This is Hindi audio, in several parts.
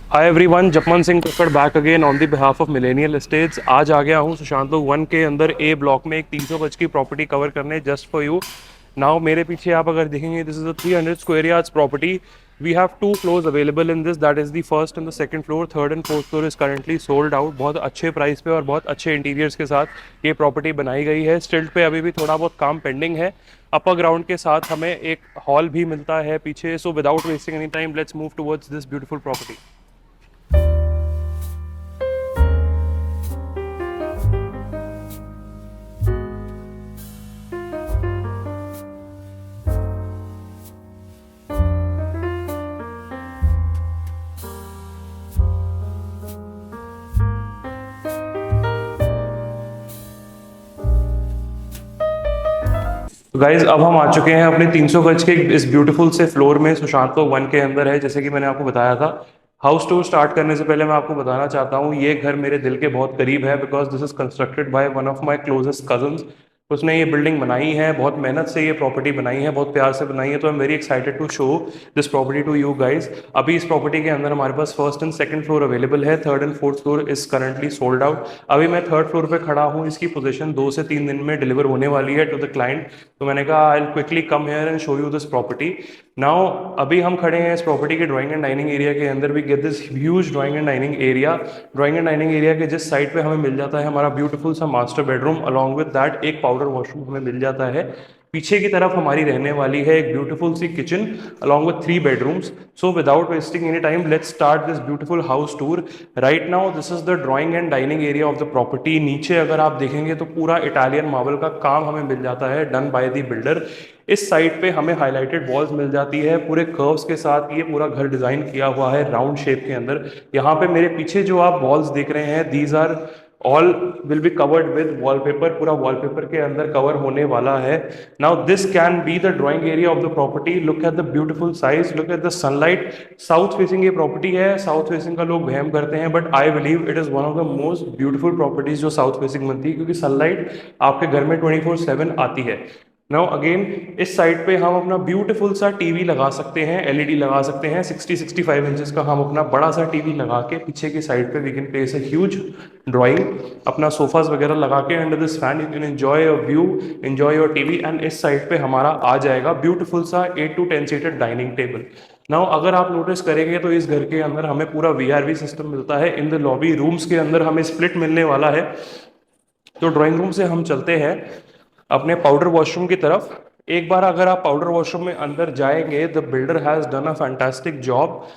Hi everyone, Japman Singh Kakkar back again on the behalf of Millennial Estates. आज आ गया हूँ सुशांत लोक 1 के अंदर ए ब्लॉक में एक 300 गज की प्रॉपर्टी कवर करने जस्ट फॉर यू। नाउ मेरे पीछे आप अगर देखेंगे, this is a 300 square yards property. We have two floors available in this, that is the first and the second floor. Third and fourth floor is currently sold out. बहुत अच्छे प्राइस पे और बहुत अच्छे इंटीरियर्स के साथ ये प्रॉपर्टी बनाई गई है। स्टिल्ट पे अभी भी थोड़ा बहुत काम पेंडिंग है। अपर ग्राउंड के साथ हमें एक हॉल भी मिलता है पीछे। सो without wasting any time, let's move towards this beautiful property. तो गाइज अब हम आ चुके हैं अपने 300 गज के इस ब्यूटीफुल से फ्लोर में। सुशांत लोक 1 के अंदर है, जैसे कि मैंने आपको बताया था। हाउस टूर स्टार्ट करने से पहले मैं आपको बताना चाहता हूँ, ये घर मेरे दिल के बहुत करीब है, because this is constructed by one of my closest cousins. उसने ये बिल्डिंग बनाई है, बहुत मेहनत से ये प्रॉपर्टी बनाई है, बहुत प्यार से बनाई है। तो I am very excited to show this property to you guys. अभी इस प्रॉपर्टी के अंदर हमारे पास first and second floor available है। Third and fourth floor is currently sold out. अभी मैं थर्ड फ्लोर पे खड़ा हूँ। इसकी पोजीशन 2 से 3 दिन में डिलीवर होने वाली है टू द क्लाइंट। तो मैंने कहा I will quickly come here and show you this property. Now अभी हम खड़े हैं इस प्रॉपर्टी के ड्राइंग एंड डाइनिंग एरिया के अंदर। We get this huge drawing and dining area. Drawing and dining area के जिस साइड पे हमें मिल जाता है हमारा ब्यूटीफुल सा master bedroom, along with that एक पाउडर वॉशरूम हमें मिल जाता है। पीछे की तरफ हमारी रहने वाली है एक ब्यूटीफुल सी kitchen along with 3 bedrooms. So without wasting any time, let's start this beautiful house tour right now. This is the drawing and dining area of the property. नीचे अगर आप देखेंगे तो पूरा इटालियन मार्बल का काम हमें मिल जाता है, डन बाय द बिल्डर। इस साइड पे हमें हाईलाइटेड वॉल्स मिल जाती है पूरे कर्व्स के साथ। ये पूरा घर डिजाइन किया हुआ है राउंड शेप के अंदर। यहाँ पे मेरे पीछे जो आप वॉल्स देख रहे हैं, these are all will be covered with wallpaper. पूरा वॉलपेपर के अंदर कवर होने वाला है। Now this can be the drawing area of the property. Look at the beautiful size, look at the sunlight. South facing ये प्रॉपर्टी है। साउथ फेसिंग का लोग वहम करते हैं, but I believe it is one of the most beautiful properties जो साउथ फेसिंग बनती है, क्योंकि सनलाइट आपके घर में 24/7 आती है। नाउ अगेन इस साइड पे हम अपना ब्यूटीफुल सा टीवी लगा सकते हैं, एलईडी लगा सकते हैं। 60-65 इंचेस का हम अपना बड़ा सा टीवी लगा के पीछे की साइड पे we can place a huge drawing. अपना सोफास वगैरह लगा के under this fan you can enjoy your view, enjoy your TV. And इस साइड पे हमारा आ जाएगा ब्यूटीफुल सा 8 to 10 seated dining table. Now अगर आप नोटिस करेंगे तो इस घर के अंदर हमें पूरा वीआरवी सिस्टम मिलता है। इन द लॉबी रूम्स के अंदर हमें स्प्लिट मिलने वाला है। तो ड्राइंग रूम से हम चलते हैं अपने पाउडर वॉशरूम की तरफ। एक बार अगर आप पाउडर वॉशरूम में अंदर जाएंगे, the builder has done a fantastic job.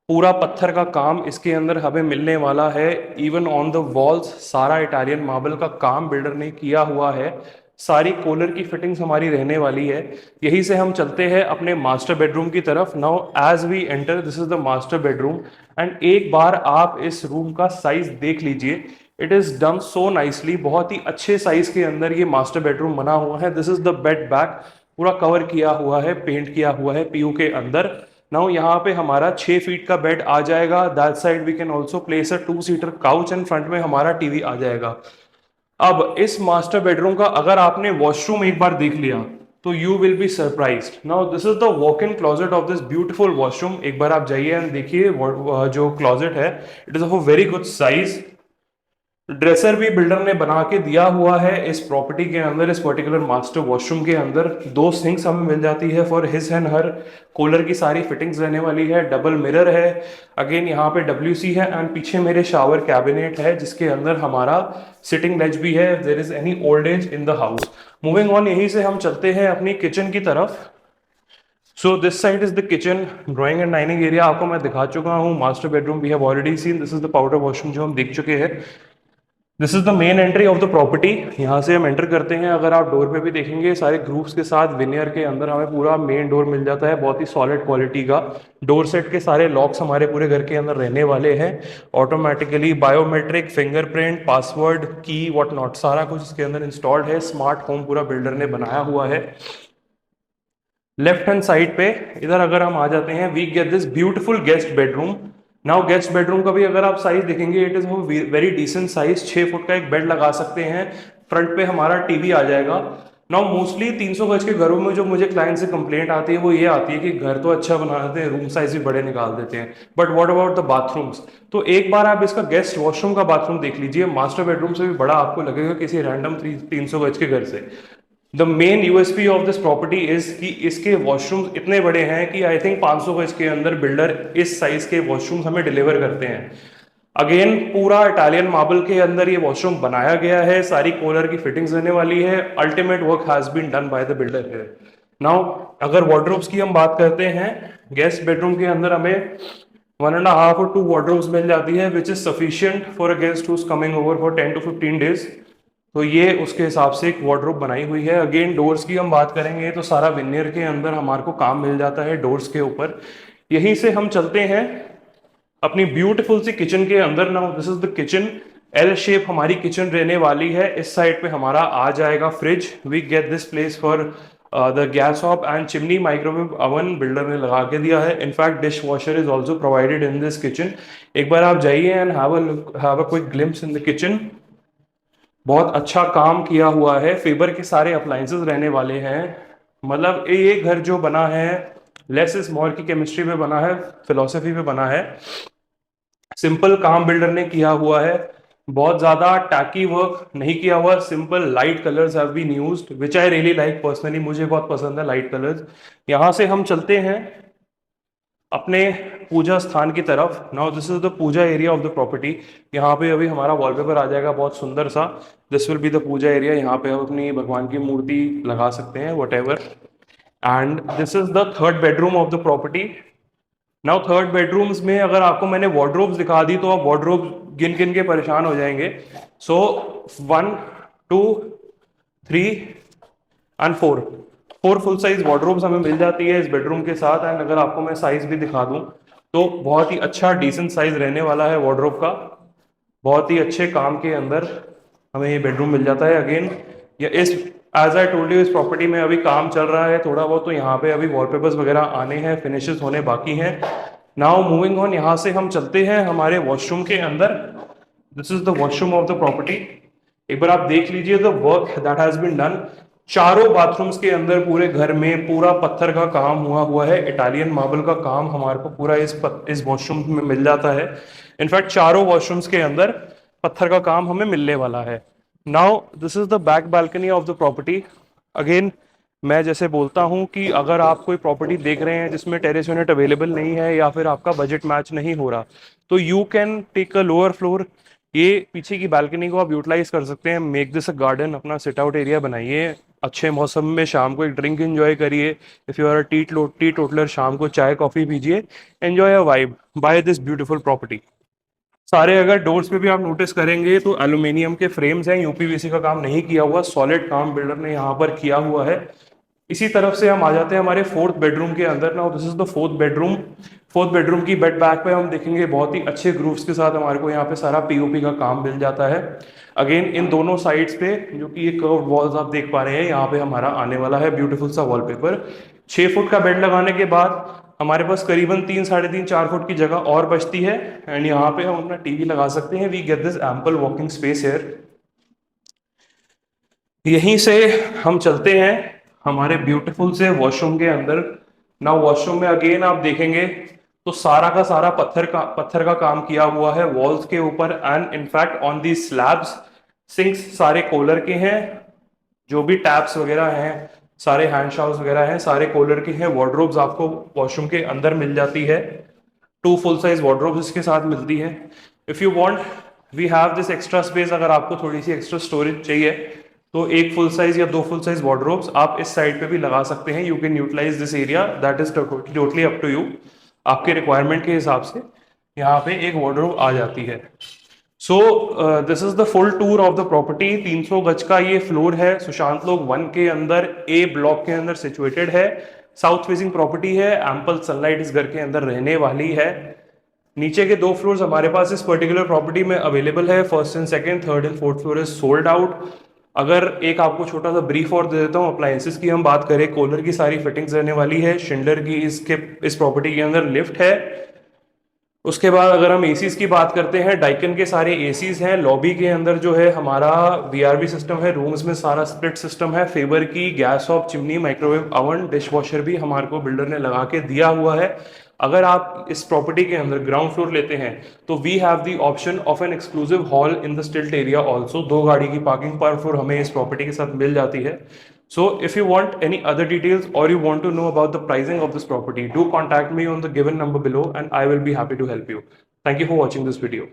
पूरा पत्थर का काम इसके अंदर हमें मिलने वाला है। इवन ऑन द वॉल्स सारा इटालियन मार्बल का काम बिल्डर ने किया हुआ है। सारी कॉलर की फिटिंग्स हमारी रहने वाली है। यहीं से हम चलते हैं अपने मास्टर बेडरूम की तरफ। Now as we enter, this is the master bedroom. And एक बार आप इस रूम का साइज देख लीजिए। It is done so nicely. बहुत ही अच्छे साइज के अंदर ये मास्टर बेडरूम बना हुआ है। This is the bed back, पूरा कवर किया हुआ है, पेंट किया हुआ है पीयू के अंदर। नाउ यहाँ पे हमारा 6 फीट का बेड आ जाएगा। That side we can also place a 2 seater couch and front में हमारा टीवी आ जाएगा। अब इस मास्टर बेडरूम का अगर आपने वॉशरूम एक बार देख लिया तो you will be surprised. Now this is the walk in closet of this beautiful washroom. एक बार आप जाइए एंड देखिए जो क्लोजेट है, it is of a very good size. Dresser भी बिल्डर ने बना के दिया हुआ है इस प्रॉपर्टी के अंदर। इस पर्टिकुलर मास्टर वॉशरूम के अंदर 2 सिंक्स हमें मिल जाती है for his and her. Cooler की सारी फिटिंग्स रहने वाली है। डबल मिरर है। अगेन यहाँ पे WC है। एंड पीछे मेरे शावर कैबिनेट है जिसके अंदर हमारा सिटिंग लेज भी है। There is any old age in the house. Moving on, यहीं से हम चलते हैं अपनी किचन की तरफ। So this side is the kitchen. Drawing and dining area आपको मैं दिखा चुका हूँ। Master bedroom we have already seen. This is the powder washroom जो हम देख चुके हैं। This is the main entry of the property. यहाँ से हम एंटर करते हैं। अगर आप डोर पे भी देखेंगे, सारे ग्रूव्स के साथ विनियर के अंदर हमें पूरा मेन डोर मिल जाता है, बहुत ही सॉलिड क्वालिटी का। डोर सेट के सारे लॉक्स हमारे पूरे घर के अंदर रहने वाले हैं। ऑटोमेटिकली बायोमेट्रिक, फिंगरप्रिंट, पासवर्ड, की, व्हाट नॉट, सारा कुछ इसके अंदर इंस्टॉल्ड है। स्मार्ट होम पूरा बिल्डर ने बनाया हुआ है। लेफ्ट हैंड साइड पे इधर अगर हम आ जाते हैं, we get this beautiful guest bedroom. Now guest bedroom का भी अगर आप साइज देखेंगे, it is very decent size. 6 foot का एक बेड लगा सकते हैं। फ्रंट पे हमारा टीवी आ जाएगा। नाउ मोस्टली 300 गज के घरों में जो मुझे क्लाइंट से कंप्लेंट आती है वो ये आती है कि घर तो अच्छा बना देते हैं, रूम साइज भी बड़े निकाल देते हैं, but what about the bathrooms. तो एक बार आप इसका गेस्ट वॉशरूम का बाथरूम देख लीजिए, मास्टर बेडरूम से भी बड़ा आपको लगेगा किसी रैंडम 300 गज के घर से। The main USP of this property is कि इसके वॉशरूम इतने बड़े हैं कि आई थिंक 500 गज के अंदर बिल्डर इस साइज के वॉशरूम हमें डिलीवर करते हैं। अगेन पूरा इटालियन मार्बल के अंदर ये वॉशरूम बनाया गया है, सारी कॉलर की फिटिंग्स रहने वाली है, ultimate work has been done by the builder है। नाउ अगर वार्डरोब्स की हम बात करते हैं, गेस्ट बेडरूम के अंदर हमें 1.5 और 2 वार्डरोब्स मिल जाती है, which is sufficient for a guest who is coming over for 10 to 15 days। तो ये उसके हिसाब से एक वार्डरोब बनाई हुई है। अगेन डोर्स की हम बात करेंगे तो सारा विनियर के अंदर हमारे को काम मिल जाता है डोर्स के ऊपर। यहीं से हम चलते हैं अपनी ब्यूटीफुल सी किचन के अंदर। Now this is the kitchen, L shape हमारी किचन रहने वाली है। इस साइड पे हमारा आ जाएगा fridge, we get this place for the gas hob and chimney, microwave oven builder ने लगा के दिया है। In fact dish washer is also provided in this kitchen. एक बार आप जाइए and have a quick glimpse in the kitchen. बहुत अच्छा काम किया हुआ है, फेबर के सारे अप्लायंसेस रहने वाले हैं। मतलब ये घर जो बना है लेस इज मोर की केमिस्ट्री पे बना है, फिलोसफी पे बना है। सिंपल काम बिल्डर ने किया हुआ है, बहुत ज्यादा टैकी वर्क नहीं किया हुआ। Simple light colours have been used which I really like personally, मुझे बहुत पसंद है लाइट कलर्स। यहाँ से हम चलते हैं अपने पूजा स्थान की तरफ। Now this is the puja area of the property. यहाँ पे अभी हमारा वॉलपेपर आ जाएगा बहुत सुंदर सा। This will be the puja area, यहाँ पे हम अपनी भगवान की मूर्ति लगा सकते हैं what ever. And this is the third bedroom of the property. Now third bedrooms में अगर आपको मैंने वार्डरोब्स दिखा दी तो आप वार्डरोब गिन गिन के परेशान हो जाएंगे। सो 1, 2, 3 एंड 4, 4 फुल साइज वार्डरोब्स हमें मिल जाती है इस बेडरूम के साथ। एंड अगर आपको मैं साइज भी दिखा दूं तो बहुत ही अच्छा डिसेंट साइज रहने वाला है वार्डरोब का। बहुत ही अच्छे काम के अंदर हमें ये बेडरूम मिल जाता है। अगेन ये इस एज आई टोल्ड यू इस प्रॉपर्टी में अभी काम चल रहा है थोड़ा बहुत, तो यहाँ पे अभी वॉलपेपर्स वगैरह आने हैं, फिनिशेस होने बाकी हैं। नाउ मूविंग ऑन, यहाँ से हम चलते हैं हमारे वॉशरूम के अंदर। This is the washroom of the property. एक बार आप देख लीजिए the work that has been done. चारों बाथरूम्स के अंदर पूरे घर में पूरा पत्थर का काम हुआ है, इटालियन मार्बल का काम हमारे को पूरा इस वॉशरूम में मिल जाता है। इनफैक्ट चारों वॉशरूम्स के अंदर पत्थर का काम हमें मिलने वाला है। Now this is the back balcony of the property. Again मैं जैसे बोलता हूं कि अगर आप कोई प्रॉपर्टी देख रहे हैं जिसमें टेरेस यूनिट अवेलेबल नहीं है या फिर आपका बजट मैच नहीं हो रहा, तो you can take a lower floor. ये पीछे की बालकनी को आप यूटिलाइज कर सकते हैं, मेक दिस अ गार्डन, अपना सिट आउट एरिया बनाइए। अच्छे मौसम में शाम को एक ड्रिंक एंजॉय करिए। If you are a teetotaller, शाम को चाय कॉफी पीजिए, enjoy a vibe by this beautiful property. सारे अगर डोर्स पे भी आप नोटिस करेंगे तो एल्यूमिनियम के फ्रेम्स हैं, यूपीवीसी का काम नहीं किया हुआ, सॉलिड काम बिल्डर ने यहाँ पर किया हुआ है। इसी तरफ से हम आ जाते हैं हमारे फोर्थ बेडरूम के अंदर। ना this is the fourth bedroom. Fourth bedroom की बेड बैक पे हम देखेंगे बहुत ही अच्छे ग्रूव्स के साथ हमारे को यहाँ पे सारा पीओपी का काम मिल जाता है। अगेन इन दोनों साइड्स पे जो कि ये कर्व्ड वॉल्स आप देख पा रहे हैं, यहाँ पे हमारा आने वाला है ब्यूटीफुल सा वॉलपेपर। 6 फुट का बेड लगाने के बाद हमारे पास करीबन 3, 3.5, 4 फुट की जगह और बचती है। एंड यहाँ पे हम अपना टीवी लगा सकते हैं। We get this ample walking space here. यहीं से हम चलते हैं हमारे ब्यूटीफुल से वॉशरूम के अंदर। ना वॉशरूम में अगेन आप देखेंगे तो सारा का सारा पत्थर का काम किया हुआ है वॉल्स के ऊपर। And in fact on the slabs sinks सारे कोलर के हैं, जो भी टैप्स वगैरह हैं सारे हैंड शावर्स वगैरह हैं सारे कोलर के हैं। वार्डरोब्स आपको वॉशरूम के अंदर मिल जाती है, 2 फुल साइज वार्डरोब्स इसके साथ मिलती है। If you want we have this extra space. अगर आपको थोड़ी सी एक्स्ट्रा स्टोरेज चाहिए तो 1 फुल साइज या 2 फुल साइज वार्डरोब्स आप इस साइड पे भी लगा सकते हैं। You can utilise this area, that is totally up to you. आपके रिक्वायरमेंट के हिसाब से यहाँ पे एक वार्डरोब आ जाती है। So this is the full tour of the property. 300 गज का ये फ्लोर है, सुशांत लोक 1 के अंदर ए ब्लॉक के अंदर सिचुएटेड है। साउथ फेसिंग प्रॉपर्टी है, एम्पल सनलाइट इस घर के अंदर रहने वाली है। नीचे के 2 फ्लोर्स हमारे पास इस पर्टिकुलर प्रॉपर्टी में अवेलेबल है। First and second, third and fourth floor is sold out. अगर एक आपको छोटा सा ब्रीफ और दे देता हूँ, अप्लायंसेस की हम बात करें, कोलर की सारी फिटिंग्स रहने वाली है। शिंडलर की इस प्रॉपर्टी के अंदर लिफ्ट है। उसके बाद अगर हम एसीज की बात करते हैं, डाइकन के सारे एसीज हैं। लॉबी के अंदर जो है हमारा वीआरवी सिस्टम है, रूम्स में सारा स्प्लिट सिस्टम है। फेबर की gas off chimney, microwave oven, dish washer भी हमारे को बिल्डर ने लगा के दिया हुआ है। अगर आप इस प्रॉपर्टी के अंदर ग्राउंड फ्लोर लेते हैं तो we have the option of an exclusive hall in the stilt area also. 2 गाड़ी की पार्किंग पर फ्लोर हमें इस प्रॉपर्टी के साथ मिल जाती है। So if you want any other details or you want to know about the pricing of this property, do contact me on the given number below and I will be happy to help you. Thank you for watching this video.